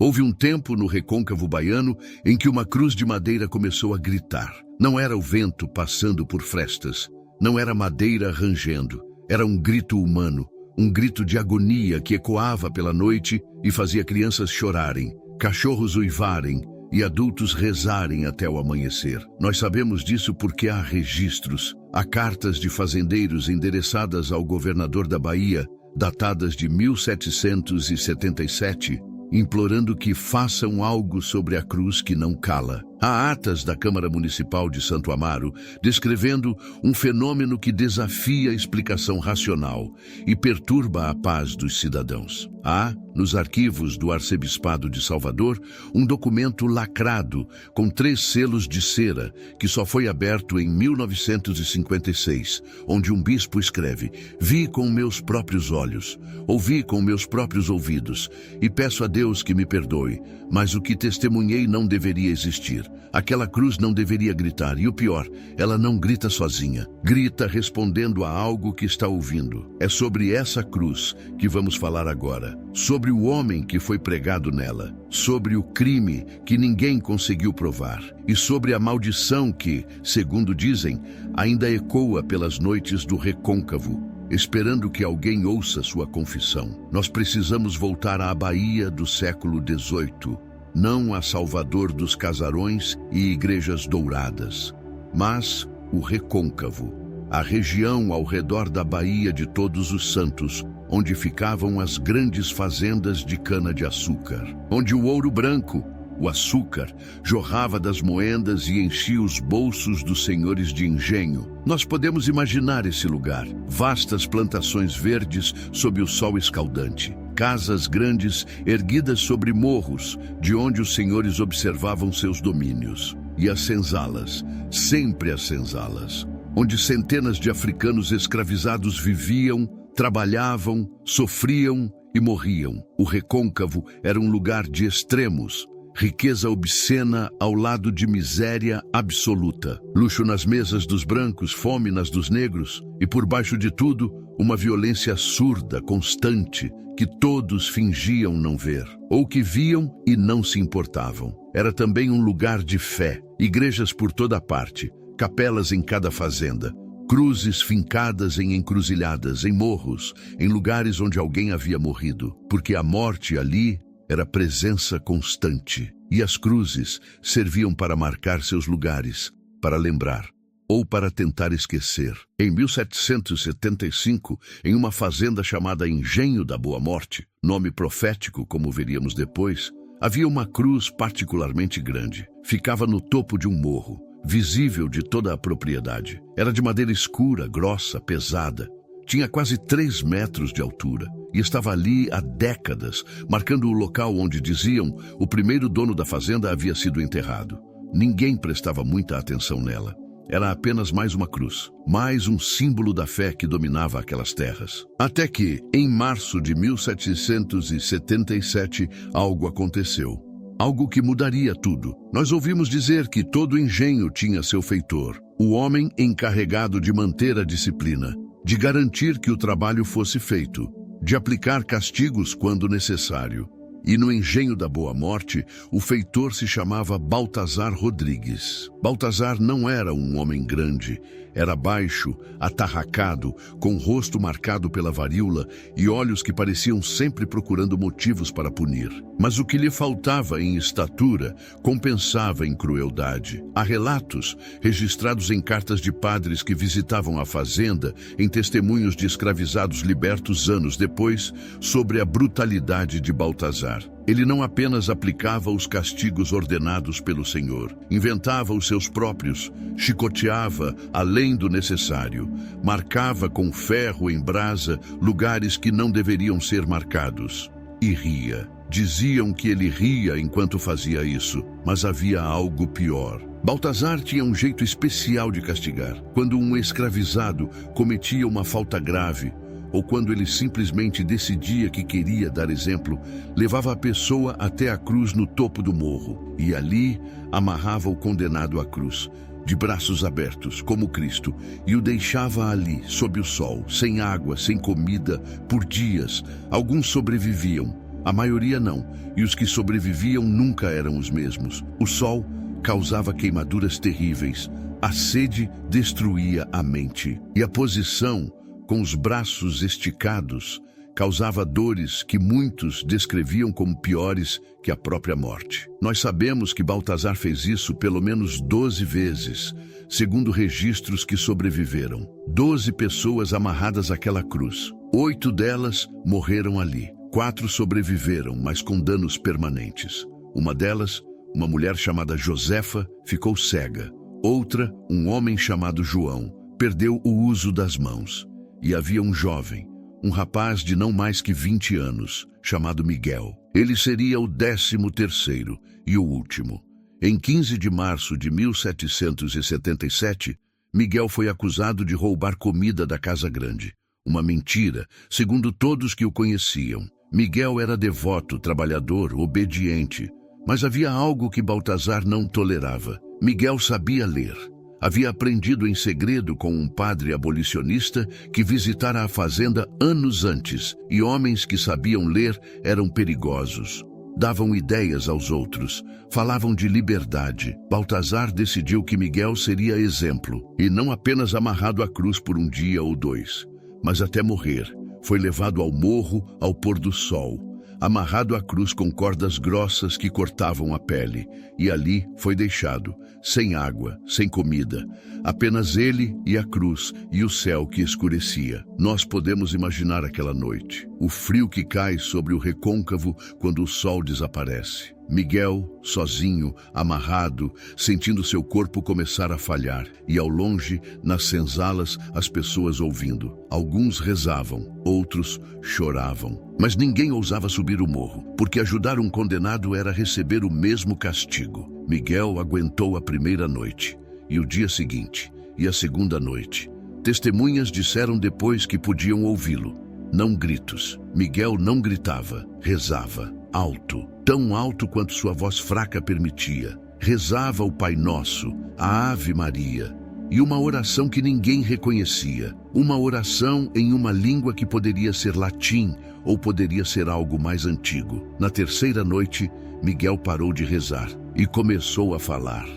Houve um tempo no recôncavo baiano em que uma cruz de madeira começou a gritar. Não era o vento passando por frestas, não era madeira rangendo, era um grito humano, um grito de agonia que ecoava pela noite e fazia crianças chorarem, cachorros uivarem e adultos rezarem até o amanhecer. Nós sabemos disso porque há registros, há cartas de fazendeiros endereçadas ao governador da Bahia, datadas de 1777, implorando que façam algo sobre a cruz que não cala. Há atas da Câmara Municipal de Santo Amaro descrevendo um fenômeno que desafia a explicação racional e perturba a paz dos cidadãos. Há, nos arquivos do Arcebispado de Salvador, um documento lacrado com 3 selos de cera que só foi aberto em 1956, onde um bispo escreve: "Vi com meus próprios olhos, ouvi com meus próprios ouvidos, e peço a Deus que me perdoe, mas o que testemunhei não deveria existir. Aquela cruz não deveria gritar, e o pior, ela não grita sozinha. Grita respondendo a algo que está ouvindo. É sobre essa cruz que vamos falar agora, sobre o homem que foi pregado nela, sobre o crime que ninguém conseguiu provar, e sobre a maldição que, segundo dizem, ainda ecoa pelas noites do recôncavo, esperando que alguém ouça sua confissão. Nós precisamos voltar à Bahia do século XVIII, não a Salvador dos casarões e igrejas douradas, mas o recôncavo, a região ao redor da Baía de Todos os Santos, onde ficavam as grandes fazendas de cana-de-açúcar, onde o ouro branco, o açúcar, jorrava das moendas e enchia os bolsos dos senhores de engenho. Nós podemos imaginar esse lugar, vastas plantações verdes sob o sol escaldante, casas grandes erguidas sobre morros, de onde os senhores observavam seus domínios, e as senzalas, sempre as senzalas, onde centenas de africanos escravizados viviam, trabalhavam, sofriam e morriam. O recôncavo era um lugar de extremos, riqueza obscena ao lado de miséria absoluta, luxo nas mesas dos brancos, fome nas dos negros, e por baixo de tudo, uma violência surda, constante, que todos fingiam não ver, ou que viam e não se importavam. Era também um lugar de fé, igrejas por toda parte, capelas em cada fazenda, cruzes fincadas em encruzilhadas, em morros, em lugares onde alguém havia morrido, porque a morte ali era presença constante, e as cruzes serviam para marcar seus lugares, para lembrar, ou para tentar esquecer. Em 1775, em uma fazenda chamada Engenho da Boa Morte, nome profético como veríamos depois, havia uma cruz particularmente grande. Ficava no topo de um morro, visível de toda a propriedade. Era de madeira escura, grossa, pesada. Tinha quase 3 metros de altura e estava ali há décadas, marcando o local onde, diziam, o primeiro dono da fazenda havia sido enterrado. Ninguém prestava muita atenção nela. Era apenas mais uma cruz, mais um símbolo da fé que dominava aquelas terras. Até que, em março de 1777, algo aconteceu. Algo que mudaria tudo. Nós ouvimos dizer que todo engenho tinha seu feitor, o homem encarregado de manter a disciplina, de garantir que o trabalho fosse feito, de aplicar castigos quando necessário. E no Engenho da Boa Morte, o feitor se chamava Baltazar Rodrigues. Baltazar não era um homem grande, era baixo, atarracado, com o rosto marcado pela varíola e olhos que pareciam sempre procurando motivos para punir. Mas o que lhe faltava em estatura compensava em crueldade. Há relatos, registrados em cartas de padres que visitavam a fazenda, em testemunhos de escravizados libertos anos depois, sobre a brutalidade de Baltazar. Ele não apenas aplicava os castigos ordenados pelo Senhor, inventava os seus próprios, chicoteava além do necessário, marcava com ferro em brasa lugares que não deveriam ser marcados. E ria. Diziam que ele ria enquanto fazia isso, mas havia algo pior. Baltazar tinha um jeito especial de castigar. Quando um escravizado cometia uma falta grave, ou quando ele simplesmente decidia que queria dar exemplo, levava a pessoa até a cruz no topo do morro e ali amarrava o condenado à cruz, de braços abertos, como Cristo, e o deixava ali, sob o sol, sem água, sem comida, por dias. Alguns sobreviviam, A maioria não, e os que sobreviviam nunca eram os mesmos. O sol causava queimaduras terríveis, a sede destruía a mente, e a posição, com os braços esticados, causava dores que muitos descreviam como piores que a própria morte. Nós sabemos que Baltazar fez isso pelo menos 12 vezes, segundo registros que sobreviveram. 12 pessoas amarradas àquela cruz. 8 delas morreram ali. 4 sobreviveram, mas com danos permanentes. Uma delas, uma mulher chamada Josefa, ficou cega. Outra, um homem chamado João, perdeu o uso das mãos. E havia um jovem, um rapaz de não mais que 20 anos, chamado Miguel. Ele seria o 13º e o último. Em 15 de março de 1777, Miguel foi acusado de roubar comida da Casa Grande. Uma mentira, segundo todos que o conheciam. Miguel era devoto, trabalhador, obediente, mas havia algo que Baltazar não tolerava. Miguel sabia ler. Havia aprendido em segredo com um padre abolicionista que visitara a fazenda anos antes, e homens que sabiam ler eram perigosos. Davam ideias aos outros, falavam de liberdade. Baltazar decidiu que Miguel seria exemplo, e não apenas amarrado à cruz por um dia ou 2, mas até morrer. Foi levado ao morro ao pôr do sol, amarrado à cruz com cordas grossas que cortavam a pele, e ali foi deixado, sem água, sem comida, apenas ele e a cruz e o céu que escurecia. Nós podemos imaginar aquela noite, o frio que cai sobre o recôncavo quando o sol desaparece. Miguel, sozinho, amarrado, sentindo seu corpo começar a falhar, e ao longe, nas senzalas, as pessoas ouvindo. Alguns rezavam, outros choravam. Mas ninguém ousava subir o morro, porque ajudar um condenado era receber o mesmo castigo. Miguel aguentou a primeira noite, e o dia seguinte, e a segunda noite. Testemunhas disseram depois que podiam ouvi-lo. Não gritos. Miguel não gritava, rezava, alto, tão alto quanto sua voz fraca permitia. Rezava o Pai Nosso, a Ave Maria, e uma oração que ninguém reconhecia. Uma oração em uma língua que poderia ser latim ou poderia ser algo mais antigo. Na terceira noite, Miguel parou de rezar e começou a falar.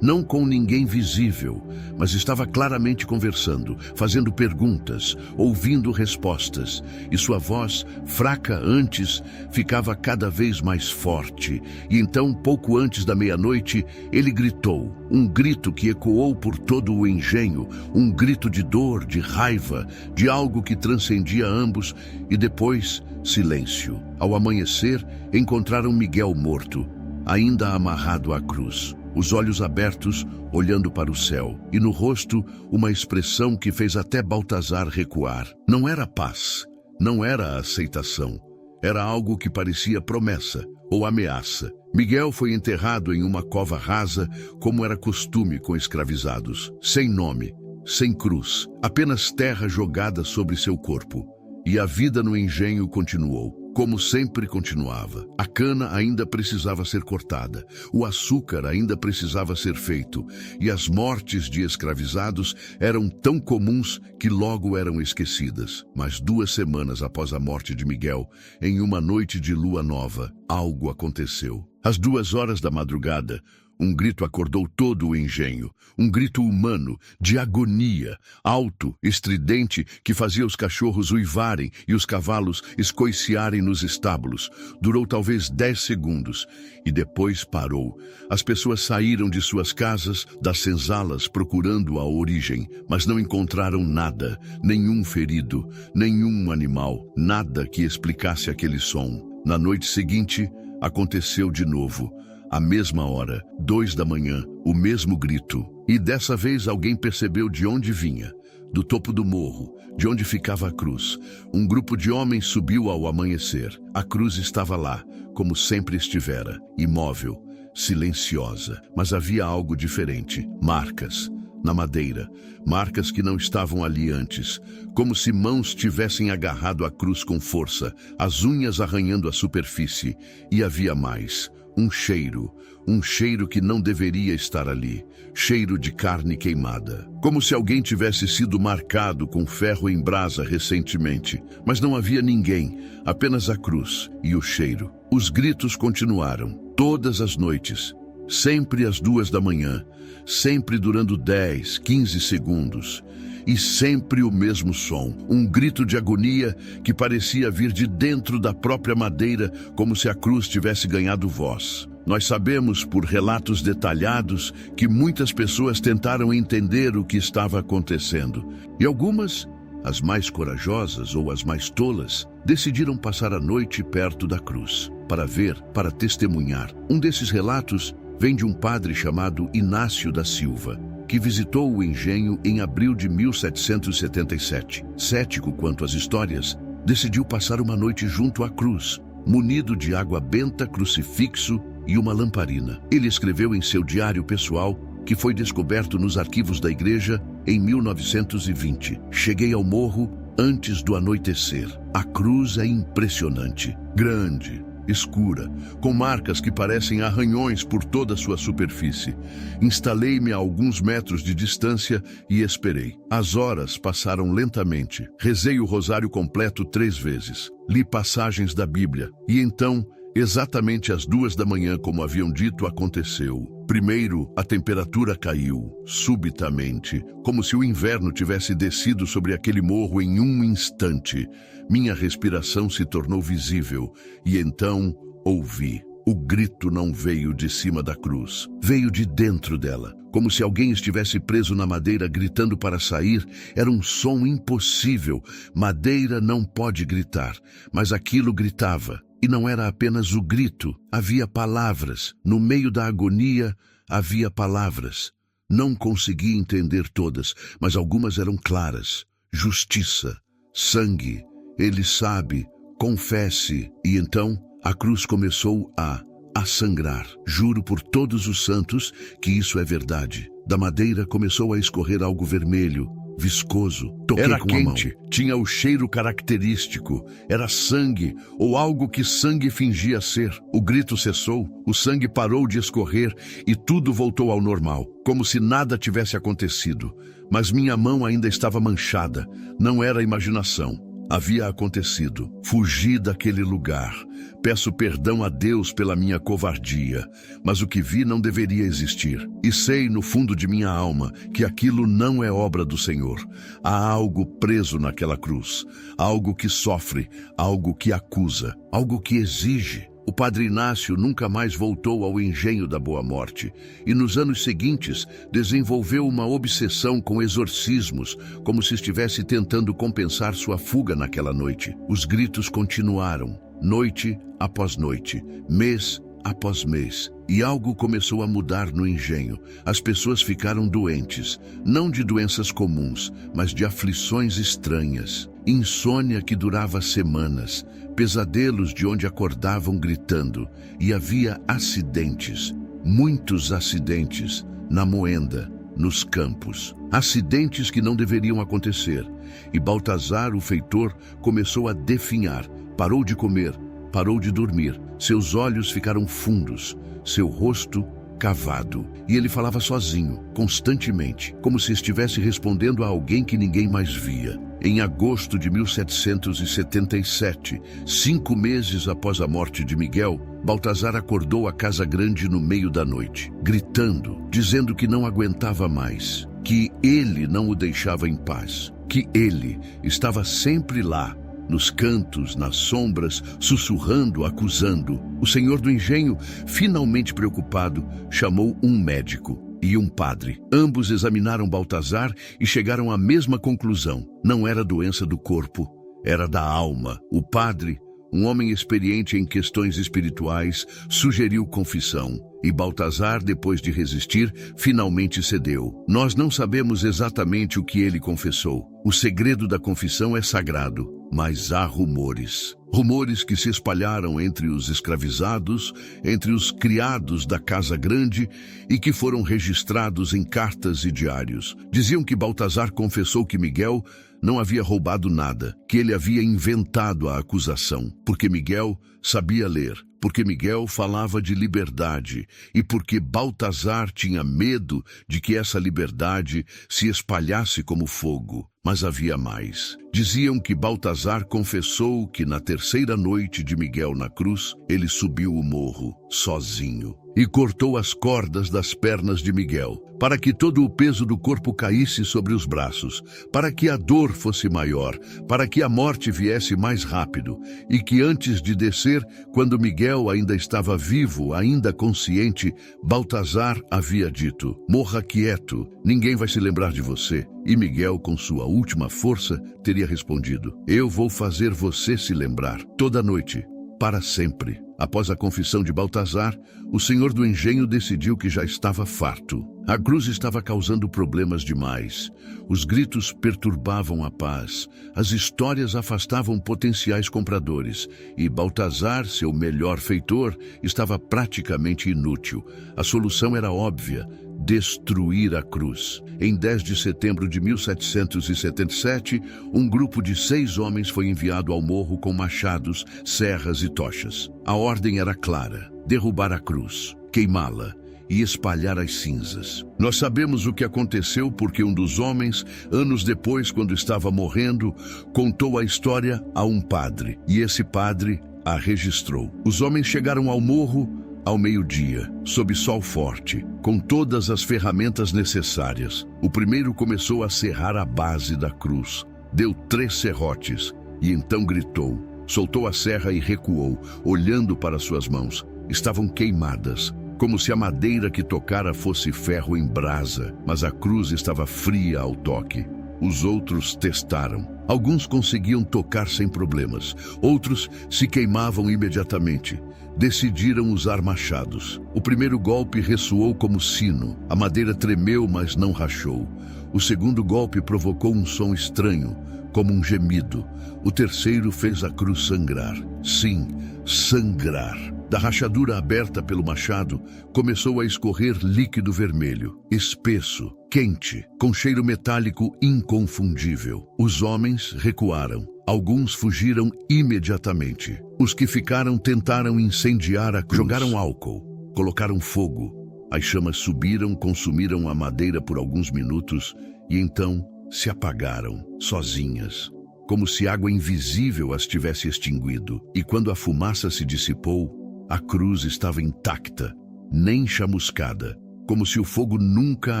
Não com ninguém visível, mas estava claramente conversando, fazendo perguntas, ouvindo respostas, e sua voz, fraca antes, ficava cada vez mais forte. E então, pouco antes da meia-noite, ele gritou, um grito que ecoou por todo o engenho, um grito de dor, de raiva, de algo que transcendia ambos, e depois, silêncio. Ao amanhecer, encontraram Miguel morto, ainda amarrado à cruz. Os olhos abertos, olhando para o céu, e no rosto uma expressão que fez até Baltazar recuar. Não era paz, não era aceitação, era algo que parecia promessa ou ameaça. Miguel foi enterrado em uma cova rasa, como era costume com escravizados, sem nome, sem cruz, apenas terra jogada sobre seu corpo. E a vida no engenho continuou. Como sempre continuava. A cana ainda precisava ser cortada, o açúcar ainda precisava ser feito, e as mortes de escravizados eram tão comuns que logo eram esquecidas. Mas 2 semanas após a morte de Miguel, em uma noite de lua nova, algo aconteceu. Às 2 horas da madrugada, um grito acordou todo o engenho, um grito humano, de agonia, alto, estridente, que fazia os cachorros uivarem e os cavalos escoiciarem nos estábulos. Durou talvez 10 segundos e depois parou. As pessoas saíram de suas casas, das senzalas, procurando a origem, mas não encontraram nada, nenhum ferido, nenhum animal, nada que explicasse aquele som. Na noite seguinte, aconteceu de novo. À mesma hora, 2 da manhã, o mesmo grito. E dessa vez alguém percebeu de onde vinha. Do topo do morro, de onde ficava a cruz. Um grupo de homens subiu ao amanhecer. A cruz estava lá, como sempre estivera, imóvel, silenciosa. Mas havia algo diferente. Marcas. Na madeira, marcas que não estavam ali antes, como se mãos tivessem agarrado a cruz com força, as unhas arranhando a superfície. E havia mais. um cheiro que não deveria estar ali, cheiro de carne queimada. Como se alguém tivesse sido marcado com ferro em brasa recentemente. Mas não havia ninguém, apenas a cruz e o cheiro. Os gritos continuaram, todas as noites, sempre às 2 da manhã, sempre durando 10, 15 segundos. E sempre o mesmo som, um grito de agonia que parecia vir de dentro da própria madeira, como se a cruz tivesse ganhado voz. Nós sabemos, por relatos detalhados, que muitas pessoas tentaram entender o que estava acontecendo. E algumas, as mais corajosas ou as mais tolas, decidiram passar a noite perto da cruz, para ver, para testemunhar. Um desses relatos vem de um padre chamado Inácio da Silva, que visitou o engenho em abril de 1777. Cético quanto às histórias, decidiu passar uma noite junto à cruz, munido de água benta, crucifixo e uma lamparina. Ele escreveu em seu diário pessoal, que foi descoberto nos arquivos da igreja em 1920. Cheguei ao morro antes do anoitecer. A cruz é impressionante, grande, escura, com marcas que parecem arranhões por toda a sua superfície. Instalei-me a alguns metros de distância e esperei. As horas passaram lentamente. Rezei o rosário completo 3 vezes. Li passagens da Bíblia. E então, exatamente às 2 da manhã, como haviam dito, aconteceu. Primeiro, a temperatura caiu, subitamente, como se o inverno tivesse descido sobre aquele morro em um instante. Minha respiração se tornou visível, e então ouvi. O grito não veio de cima da cruz, veio de dentro dela, como se alguém estivesse preso na madeira gritando para sair. Era um som impossível. Madeira não pode gritar, mas aquilo gritava. E não era apenas o grito, havia palavras. No meio da agonia, havia palavras. Não consegui entender todas, mas algumas eram claras. Justiça, sangue, ele sabe, confesse. E então, a cruz começou a sangrar. Juro por todos os santos que isso é verdade. Da madeira começou a escorrer algo vermelho, viscoso. Toquei Era com quente, a mão. Tinha o cheiro característico. Era sangue, ou algo que sangue fingia ser. O grito cessou, o sangue parou de escorrer e tudo voltou ao normal, como se nada tivesse acontecido. Mas minha mão ainda estava manchada. Não era imaginação. Havia acontecido. Fugi daquele lugar. Peço perdão a Deus pela minha covardia, mas o que vi não deveria existir. E sei no fundo de minha alma que aquilo não é obra do Senhor. Há algo preso naquela cruz, algo que sofre, algo que acusa, algo que exige. O padre Inácio nunca mais voltou ao engenho da Boa Morte e nos anos seguintes desenvolveu uma obsessão com exorcismos, como se estivesse tentando compensar sua fuga naquela noite. Os gritos continuaram, noite após noite, mês após mês, e algo começou a mudar no engenho. As pessoas ficaram doentes, não de doenças comuns, mas de aflições estranhas. Insônia que durava semanas, pesadelos de onde acordavam gritando, e havia acidentes, muitos acidentes, na moenda, nos campos. Acidentes que não deveriam acontecer. E Baltazar, o feitor, começou a definhar, parou de comer, parou de dormir. Seus olhos ficaram fundos, seu rosto cavado. E ele falava sozinho, constantemente, como se estivesse respondendo a alguém que ninguém mais via. Em agosto de 1777, 5 meses após a morte de Miguel, Baltazar acordou a casa grande no meio da noite, gritando, dizendo que não aguentava mais, que ele não o deixava em paz, que ele estava sempre lá, nos cantos, nas sombras, sussurrando, acusando. O senhor do engenho, finalmente preocupado, chamou um médico e um padre. Ambos examinaram Baltazar e chegaram à mesma conclusão. Não era doença do corpo, era da alma. O padre, um homem experiente em questões espirituais, sugeriu confissão. E Baltazar, depois de resistir, finalmente cedeu. Nós não sabemos exatamente o que ele confessou. O segredo da confissão é sagrado, mas há rumores. Rumores que se espalharam entre os escravizados, entre os criados da Casa Grande e que foram registrados em cartas e diários. Diziam que Baltazar confessou que Miguel não havia roubado nada, que ele havia inventado a acusação, porque Miguel sabia ler, porque Miguel falava de liberdade e porque Baltazar tinha medo de que essa liberdade se espalhasse como fogo. Mas havia mais. Diziam que Baltazar confessou que na terceira noite de Miguel na cruz, ele subiu o morro, sozinho, e cortou as cordas das pernas de Miguel, para que todo o peso do corpo caísse sobre os braços, para que a dor fosse maior, para que a morte viesse mais rápido, e que antes de descer, quando Miguel ainda estava vivo, ainda consciente, Baltazar havia dito: morra quieto, ninguém vai se lembrar de você. E Miguel, com sua última força, teria respondido: eu vou fazer você se lembrar, toda noite, para sempre. Após a confissão de Baltazar, o senhor do engenho decidiu que já estava farto. A cruz estava causando problemas demais. Os gritos perturbavam a paz. As histórias afastavam potenciais compradores. E Baltazar, seu melhor feitor, estava praticamente inútil. A solução era óbvia: destruir a cruz. Em 10 de setembro de 1777, um grupo de 6 homens foi enviado ao morro com machados, serras e tochas. A ordem era clara: derrubar a cruz, queimá-la e espalhar as cinzas. Nós sabemos o que aconteceu porque um dos homens, anos depois, quando estava morrendo, contou a história a um padre, e esse padre a registrou. Os homens chegaram ao morro ao meio-dia, sob sol forte, com todas as ferramentas necessárias. O primeiro começou a serrar a base da cruz. Deu 3 serrotes e então gritou. Soltou a serra e recuou, olhando para suas mãos. Estavam queimadas, como se a madeira que tocara fosse ferro em brasa, mas a cruz estava fria ao toque. Os outros testaram. Alguns conseguiam tocar sem problemas, outros se queimavam imediatamente. Decidiram usar machados. O primeiro golpe ressoou como sino. A madeira tremeu, mas não rachou. O segundo golpe provocou um som estranho, como um gemido. O terceiro fez a cruz sangrar. Sim, sangrar. Da rachadura aberta pelo machado, começou a escorrer líquido vermelho, espesso, quente, com cheiro metálico inconfundível. Os homens recuaram. Alguns fugiram imediatamente. Os que ficaram tentaram incendiar a cruz. Jogaram álcool, colocaram fogo. As chamas subiram, consumiram a madeira por alguns minutos e então se apagaram, sozinhas, como se água invisível as tivesse extinguido. E quando a fumaça se dissipou, a cruz estava intacta, nem chamuscada, como se o fogo nunca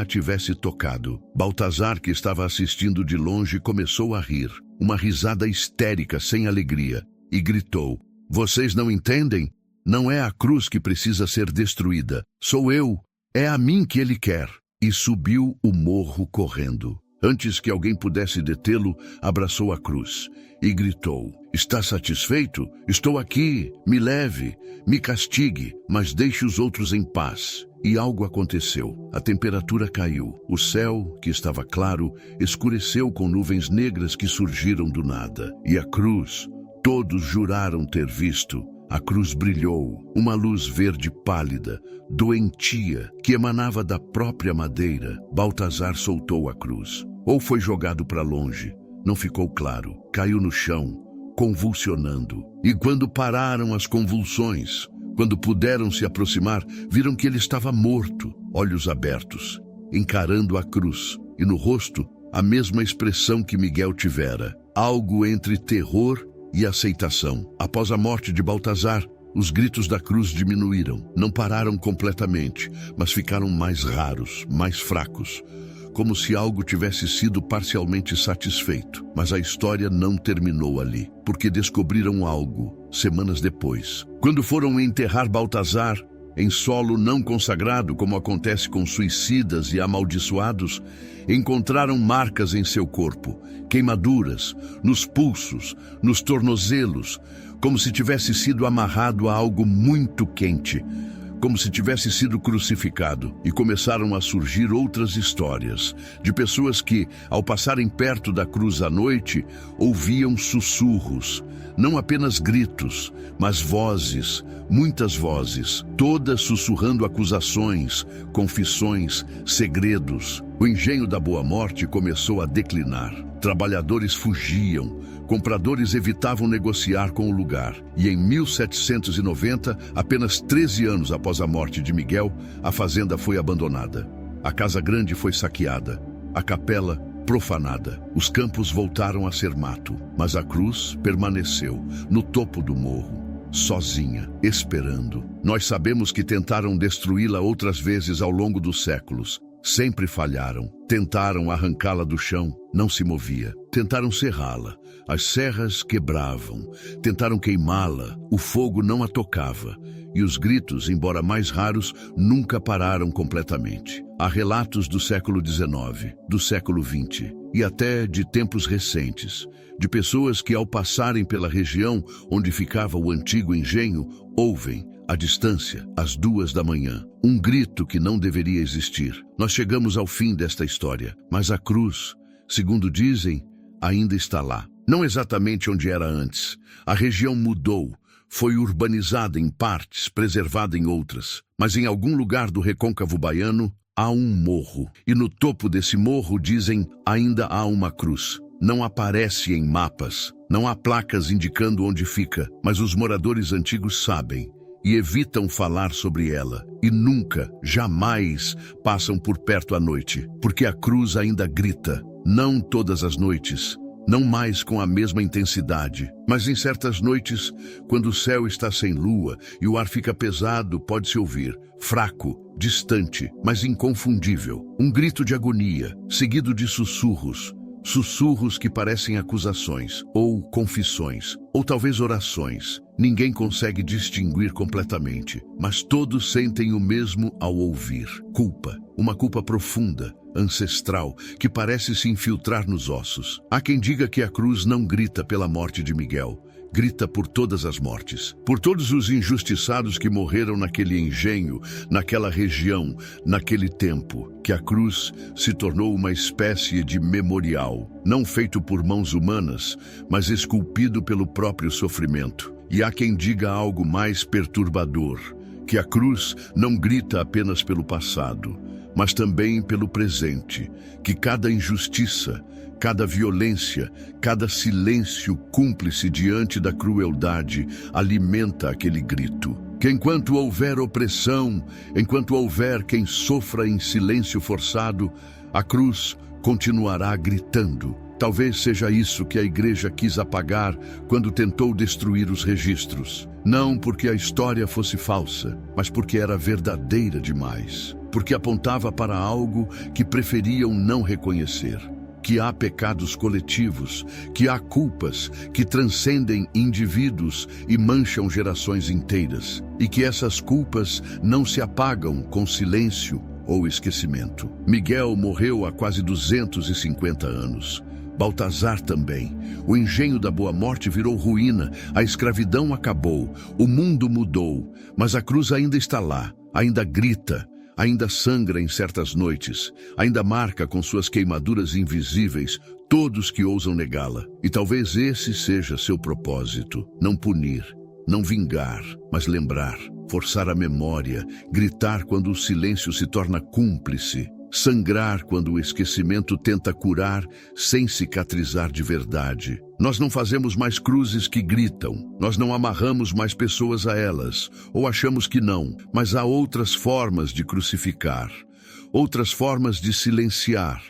a tivesse tocado. Baltazar, que estava assistindo de longe, começou a rir, uma risada histérica, sem alegria, e gritou: vocês não entendem? Não é a cruz que precisa ser destruída, sou eu, é a mim que ele quer. E subiu o morro correndo. Antes que alguém pudesse detê-lo, abraçou a cruz e gritou: está satisfeito? Estou aqui, me leve, me castigue, mas deixe os outros em paz. E algo aconteceu. A temperatura caiu. O céu, que estava claro, escureceu com nuvens negras que surgiram do nada. E a cruz, todos juraram ter visto. A cruz brilhou, uma luz verde pálida, doentia, que emanava da própria madeira. Baltazar soltou a cruz. Ou foi jogado para longe, não ficou claro. Caiu no chão, convulsionando. E quando pararam as convulsões, quando puderam se aproximar, viram que ele estava morto, olhos abertos, encarando a cruz, e no rosto a mesma expressão que Miguel tivera, algo entre terror e aceitação. Após a morte de Baltazar, os gritos da cruz diminuíram. Não pararam completamente, mas ficaram mais raros, mais fracos, como se algo tivesse sido parcialmente satisfeito. Mas a história não terminou ali, porque descobriram algo semanas depois. Quando foram enterrar Baltazar em solo não consagrado, como acontece com suicidas e amaldiçoados, encontraram marcas em seu corpo, queimaduras, nos pulsos, nos tornozelos, como se tivesse sido amarrado a algo muito quente, como se tivesse sido crucificado. E começaram a surgir outras histórias, de pessoas que, ao passarem perto da cruz à noite, ouviam sussurros, não apenas gritos, mas vozes, muitas vozes, todas sussurrando acusações, confissões, segredos. O engenho da Boa Morte começou a declinar. Trabalhadores fugiam, compradores evitavam negociar com o lugar. E em 1790, apenas 13 anos após a morte de Miguel, a fazenda foi abandonada. A casa grande foi saqueada, a capela profanada. Os campos voltaram a ser mato, mas a cruz permaneceu no topo do morro, sozinha, esperando. Nós sabemos que tentaram destruí-la outras vezes ao longo dos séculos. Sempre falharam. Tentaram arrancá-la do chão, não se movia. Tentaram serrá-la, as serras quebravam. Tentaram queimá-la, o fogo não a tocava. E os gritos, embora mais raros, nunca pararam completamente. Há relatos do século XIX, do século XX e até de tempos recentes, de pessoas que, ao passarem pela região onde ficava o antigo engenho, ouvem, à distância, às 2 da manhã, um grito que não deveria existir. Nós chegamos ao fim desta história, mas a cruz, segundo dizem, ainda está lá. Não exatamente onde era antes. A região mudou, foi urbanizada em partes, preservada em outras. Mas em algum lugar do recôncavo baiano há um morro. E no topo desse morro, dizem, ainda há uma cruz. Não aparece em mapas, não há placas indicando onde fica, mas os moradores antigos sabem e evitam falar sobre ela. E nunca, jamais, passam por perto à noite, porque a cruz ainda grita, não todas as noites, não mais com a mesma intensidade, mas em certas noites, quando o céu está sem lua e o ar fica pesado, pode-se ouvir, fraco, distante, mas inconfundível, um grito de agonia, seguido de sussurros. Sussurros que parecem acusações, ou confissões, ou talvez orações. Ninguém consegue distinguir completamente, mas todos sentem o mesmo ao ouvir. Culpa, uma culpa profunda, ancestral, que parece se infiltrar nos ossos. Há quem diga que a cruz não grita pela morte de Miguel, grita por todas as mortes, por todos os injustiçados que morreram naquele engenho, naquela região, naquele tempo, que a cruz se tornou uma espécie de memorial, não feito por mãos humanas, mas esculpido pelo próprio sofrimento. E há quem diga algo mais perturbador, que a cruz não grita apenas pelo passado, mas também pelo presente, que cada injustiça, cada violência, cada silêncio cúmplice diante da crueldade alimenta aquele grito. Que enquanto houver opressão, enquanto houver quem sofra em silêncio forçado, a cruz continuará gritando. Talvez seja isso que a igreja quis apagar quando tentou destruir os registros. Não porque a história fosse falsa, mas porque era verdadeira demais. Porque apontava para algo que preferiam não reconhecer. Que há pecados coletivos, que há culpas que transcendem indivíduos e mancham gerações inteiras, e que essas culpas não se apagam com silêncio ou esquecimento. Miguel morreu há quase 250 anos. Baltazar também. O engenho da Boa Morte virou ruína, a escravidão acabou, o mundo mudou, mas a cruz ainda está lá, ainda grita, ainda sangra em certas noites, ainda marca com suas queimaduras invisíveis todos que ousam negá-la. E talvez esse seja seu propósito, não punir, não vingar, mas lembrar, forçar a memória, gritar quando o silêncio se torna cúmplice, sangrar quando o esquecimento tenta curar sem cicatrizar de verdade. Nós não fazemos mais cruzes que gritam, nós não amarramos mais pessoas a elas, ou achamos que não, mas há outras formas de crucificar, outras formas de silenciar,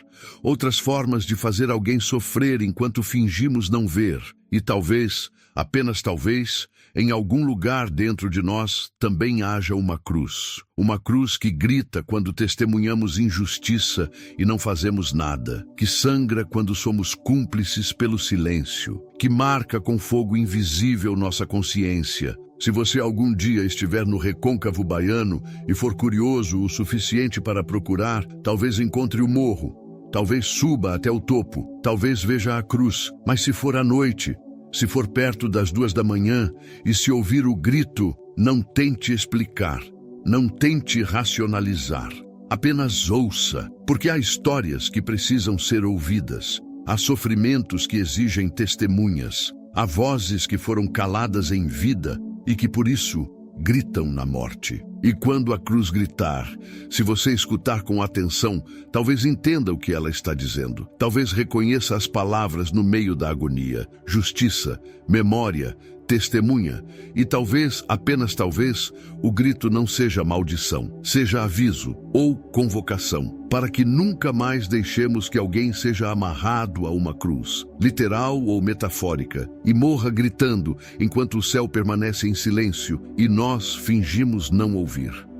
outras formas de fazer alguém sofrer enquanto fingimos não ver. E talvez, apenas talvez, em algum lugar dentro de nós também haja uma cruz que grita quando testemunhamos injustiça e não fazemos nada, que sangra quando somos cúmplices pelo silêncio, que marca com fogo invisível nossa consciência. Se você algum dia estiver no recôncavo baiano e for curioso o suficiente para procurar, talvez encontre o morro, talvez suba até o topo, talvez veja a cruz, mas se for à noite, se for perto das 2 da manhã e se ouvir o grito, não tente explicar, não tente racionalizar. Apenas ouça, porque há histórias que precisam ser ouvidas. Há sofrimentos que exigem testemunhas. Há vozes que foram caladas em vida e que por isso gritam na morte. E quando a cruz gritar, se você escutar com atenção, talvez entenda o que ela está dizendo. Talvez reconheça as palavras no meio da agonia: justiça, memória, testemunha. E talvez, apenas talvez, o grito não seja maldição, seja aviso ou convocação, para que nunca mais deixemos que alguém seja amarrado a uma cruz, literal ou metafórica, e morra gritando enquanto o céu permanece em silêncio e nós fingimos não ouvir.